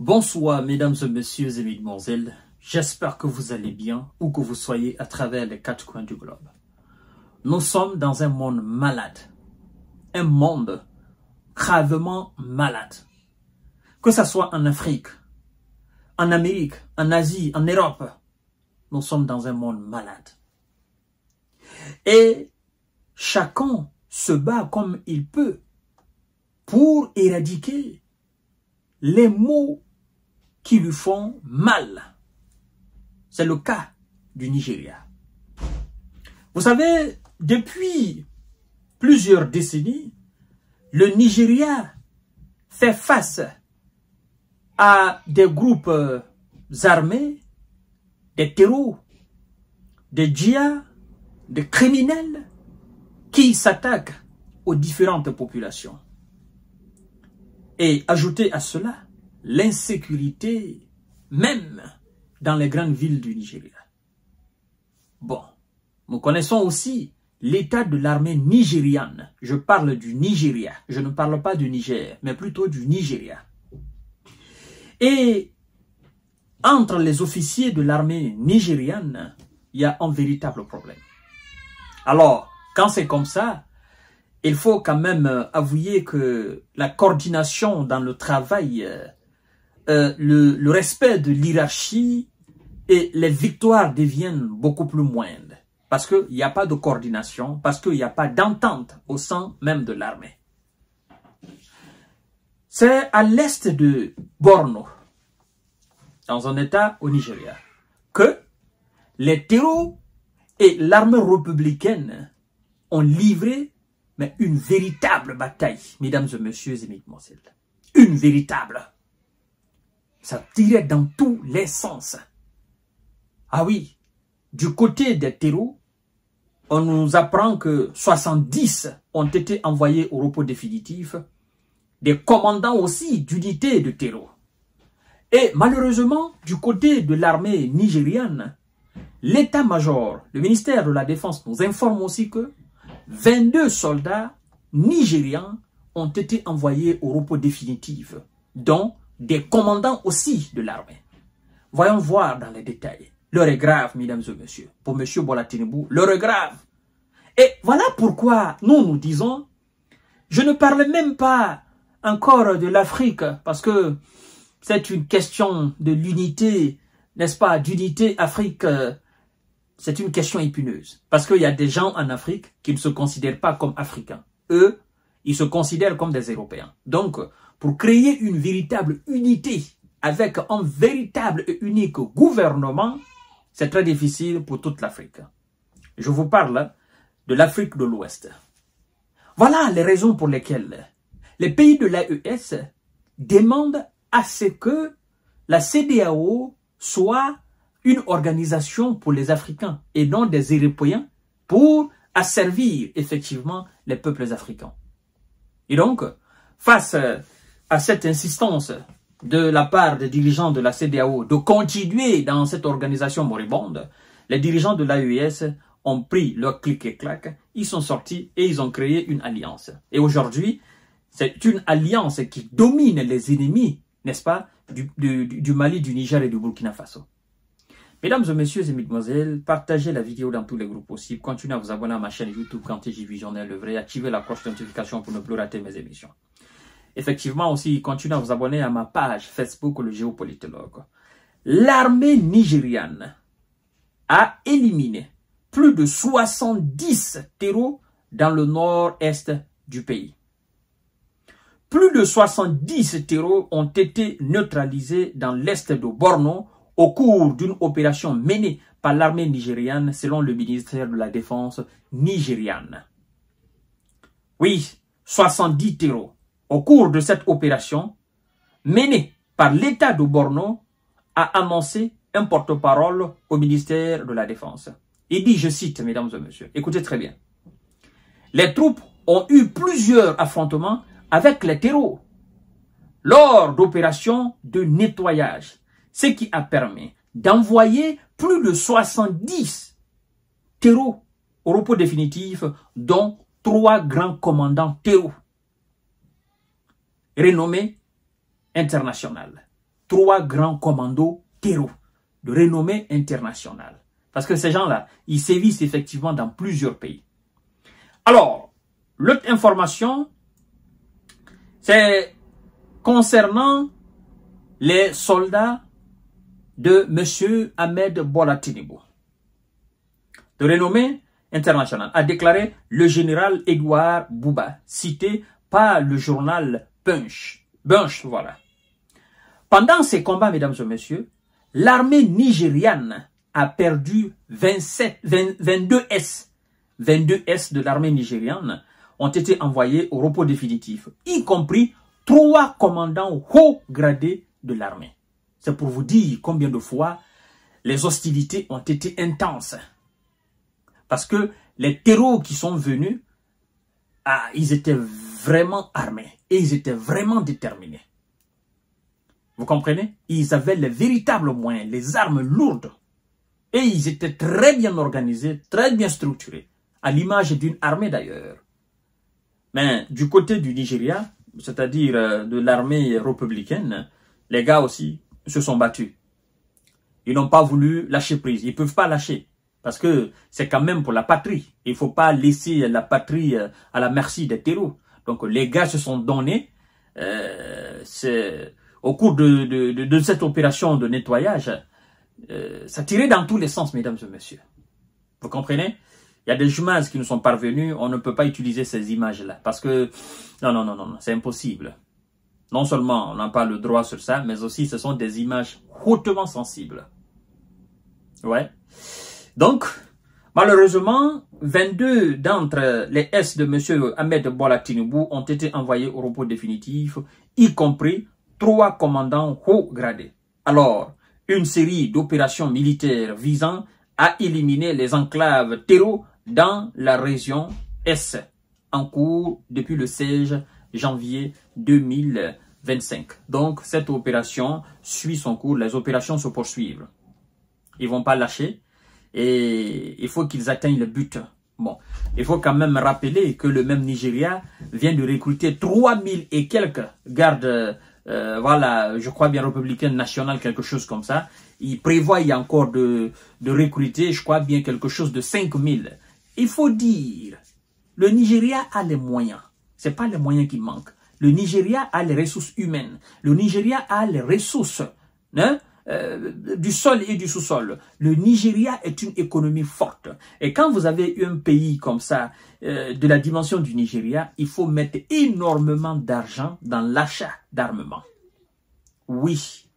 Bonsoir mesdames et messieurs et mesdemoiselles, j'espère que vous allez bien où que vous soyez à travers les quatre coins du globe. Nous sommes dans un monde malade, un monde gravement malade. Que ce soit en Afrique, en Amérique, en Asie, en Europe, nous sommes dans un monde malade. Et chacun se bat comme il peut pour éradiquer les maux qui lui font mal. C'est le cas du Nigeria. Vous savez, depuis plusieurs décennies, le Nigeria fait face à des groupes armés, des terroristes, des djihad, des criminels qui s'attaquent aux différentes populations. Et ajouter à cela l'insécurité même dans les grandes villes du Nigeria. Bon, nous connaissons aussi l'état de l'armée nigériane. Je parle du Nigeria, je ne parle pas du Niger, mais plutôt du Nigeria. Et entre les officiers de l'armée nigériane, il y a un véritable problème. Alors, quand c'est comme ça, il faut quand même avouer que la coordination dans le travail, le respect de l'hierarchie et les victoires deviennent beaucoup plus moindres. Parce qu'il n'y a pas de coordination, parce qu'il n'y a pas d'entente au sein même de l'armée. C'est à l'est de Borno, dans un état au Nigeria, que les terreaux et l'armée républicaine ont livré une véritable bataille, mesdames et messieurs et mesdemoiselles. Une véritable. Ça tirait dans tous les sens. Ah oui, du côté des terreaux, on nous apprend que 70 ont été envoyés au repos définitif, des commandants aussi d'unités de terreaux. Et malheureusement, du côté de l'armée nigériane, l'état-major, le ministère de la Défense nous informe aussi que 22 soldats nigérians ont été envoyés au repos définitif, dont des commandants aussi de l'armée. Voyons voir dans les détails. L'heure est grave, mesdames et messieurs. Pour M. Bola Tinubu, l'heure est grave. Et voilà pourquoi nous disons, je ne parle même pas encore de l'Afrique, parce que c'est une question de l'unité, n'est-ce pas, d'unité Afrique. C'est une question épineuse. Parce qu'il y a des gens en Afrique qui ne se considèrent pas comme africains. Eux, ils se considèrent comme des Européens. Donc, pour créer une véritable unité avec un véritable et unique gouvernement, c'est très difficile pour toute l'Afrique. Je vous parle de l'Afrique de l'Ouest. Voilà les raisons pour lesquelles les pays de l'AES demandent à ce que la CEDEAO soit une organisation pour les Africains et non des Européens pour asservir effectivement les peuples africains. Et donc, face à cette insistance de la part des dirigeants de la CEDEAO de continuer dans cette organisation moribonde, les dirigeants de l'AES ont pris leur clic et clac, ils sont sortis et ils ont créé une alliance. Et aujourd'hui, c'est une alliance qui domine les ennemis, n'est-ce pas, du Mali, du Niger et du Burkina Faso. Mesdames et messieurs et mesdemoiselles, partagez la vidéo dans tous les groupes possibles. Continuez à vous abonner à ma chaîne YouTube Kanté J-Visionnaire le vrai. Activez la cloche de notification pour ne plus rater mes émissions. Effectivement aussi, continuez à vous abonner à ma page Facebook Le Géopolitologue. L'armée nigériane a éliminé plus de 70 terreaux dans le nord-est du pays. Plus de 70 terreaux ont été neutralisés dans l'est de Borno au cours d'une opération menée par l'armée nigériane selon le ministère de la Défense nigériane. Oui, 70 terreaux. Au cours de cette opération, menée par l'État de Borno, a annoncé un porte-parole au ministère de la Défense. Il dit, je cite, mesdames et messieurs, écoutez très bien. Les troupes ont eu plusieurs affrontements avec les terreaux lors d'opérations de nettoyage, ce qui a permis d'envoyer plus de 70 terreaux au repos définitif, dont 3 grands commandants terreaux, renommés internationaux. 3 grands commandos terreaux de renommée internationale. Parce que ces gens-là, ils sévissent effectivement dans plusieurs pays. Alors, l'autre information, c'est concernant les soldats de M. Ahmed Bola Tinubu, de renommée internationale, a déclaré le général Edouard Bouba, cité par le journal Punch, voilà. Pendant ces combats, mesdames et messieurs, l'armée nigériane a perdu 22 S. 22 S de l'armée nigériane ont été envoyés au repos définitif, y compris 3 commandants haut gradés de l'armée. C'est pour vous dire combien de fois les hostilités ont été intenses. Parce que les terreaux qui sont venus, ils étaient vraiment armés et ils étaient vraiment déterminés. Vous comprenez? Ils avaient les véritables moyens, les armes lourdes. Et ils étaient très bien organisés, très bien structurés, à l'image d'une armée d'ailleurs. Mais du côté du Nigeria, c'est-à-dire de l'armée républicaine, les gars aussi se sont battus. Ils n'ont pas voulu lâcher prise. Ils ne peuvent pas lâcher. Parce que c'est quand même pour la patrie. Il ne faut pas laisser la patrie à la merci des terreaux. Donc les gars se sont donnés. Au cours de cette opération de nettoyage, ça tirait dans tous les sens, mesdames et messieurs. Vous comprenez? Il y a des images qui nous sont parvenues. On ne peut pas utiliser ces images-là. Parce que, non, c'est impossible. Non seulement on n'a pas le droit sur ça, mais aussi ce sont des images hautement sensibles. Ouais. Donc, malheureusement, 22 d'entre les S de M. Ahmed Bola Tinubu ont été envoyés au repos définitif, y compris 3 commandants haut gradés. Alors, une série d'opérations militaires visant à éliminer les enclaves terreaux dans la région Est, en cours depuis le 16 janvier 2025. Donc, cette opération suit son cours, les opérations se poursuivent. Ils ne vont pas lâcher et il faut qu'ils atteignent le but. Bon, il faut quand même rappeler que le même Nigeria vient de recruter 3000 et quelques gardes, voilà, je crois bien républicaines nationales, quelque chose comme ça. Il prévoit encore de recruter, je crois bien, quelque chose de 5000. Il faut dire, le Nigeria a les moyens. Ce n'est pas les moyens qui manquent. Le Nigeria a les ressources humaines. Le Nigeria a les ressources du sol et du sous-sol. Le Nigeria est une économie forte. Et quand vous avez un pays comme ça, de la dimension du Nigeria, il faut mettre énormément d'argent dans l'achat d'armement. Oui.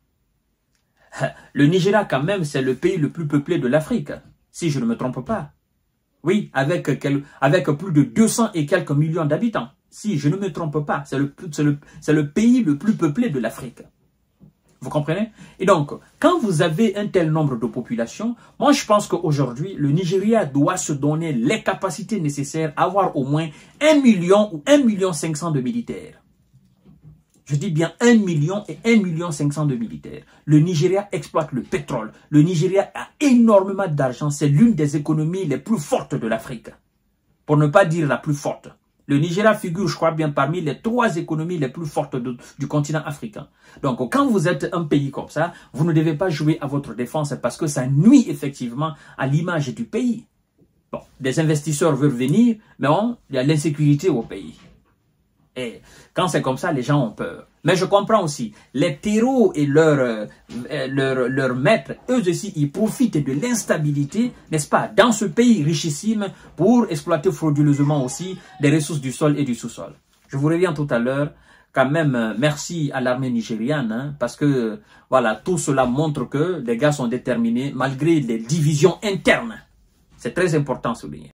Le Nigeria, quand même, c'est le pays le plus peuplé de l'Afrique, si je ne me trompe pas. Oui, avec plus de 200 et quelques millions d'habitants. Si je ne me trompe pas, c'est le pays le plus peuplé de l'Afrique. Vous comprenez? Et donc, quand vous avez un tel nombre de populations, moi je pense qu'aujourd'hui, le Nigeria doit se donner les capacités nécessaires à avoir au moins 1 million ou 1,5 million de militaires. Je dis bien 1 million et 1,5 million de militaires. Le Nigeria exploite le pétrole. Le Nigeria a énormément d'argent. C'est l'une des économies les plus fortes de l'Afrique. Pour ne pas dire la plus forte. Le Nigeria figure, je crois bien, parmi les 3 économies les plus fortes du continent africain. Donc, quand vous êtes un pays comme ça, vous ne devez pas jouer à votre défense parce que ça nuit effectivement à l'image du pays. Bon, des investisseurs veulent venir, mais il y a l'insécurité au pays. Et quand c'est comme ça, les gens ont peur. Mais je comprends aussi, les terreaux et leurs maîtres, eux aussi, ils profitent de l'instabilité, n'est-ce pas, dans ce pays richissime pour exploiter frauduleusement aussi les ressources du sol et du sous-sol. Je vous reviens tout à l'heure. Quand même, merci à l'armée nigériane, hein, parce que, voilà, tout cela montre que les gars sont déterminés malgré les divisions internes. C'est très important à souligner.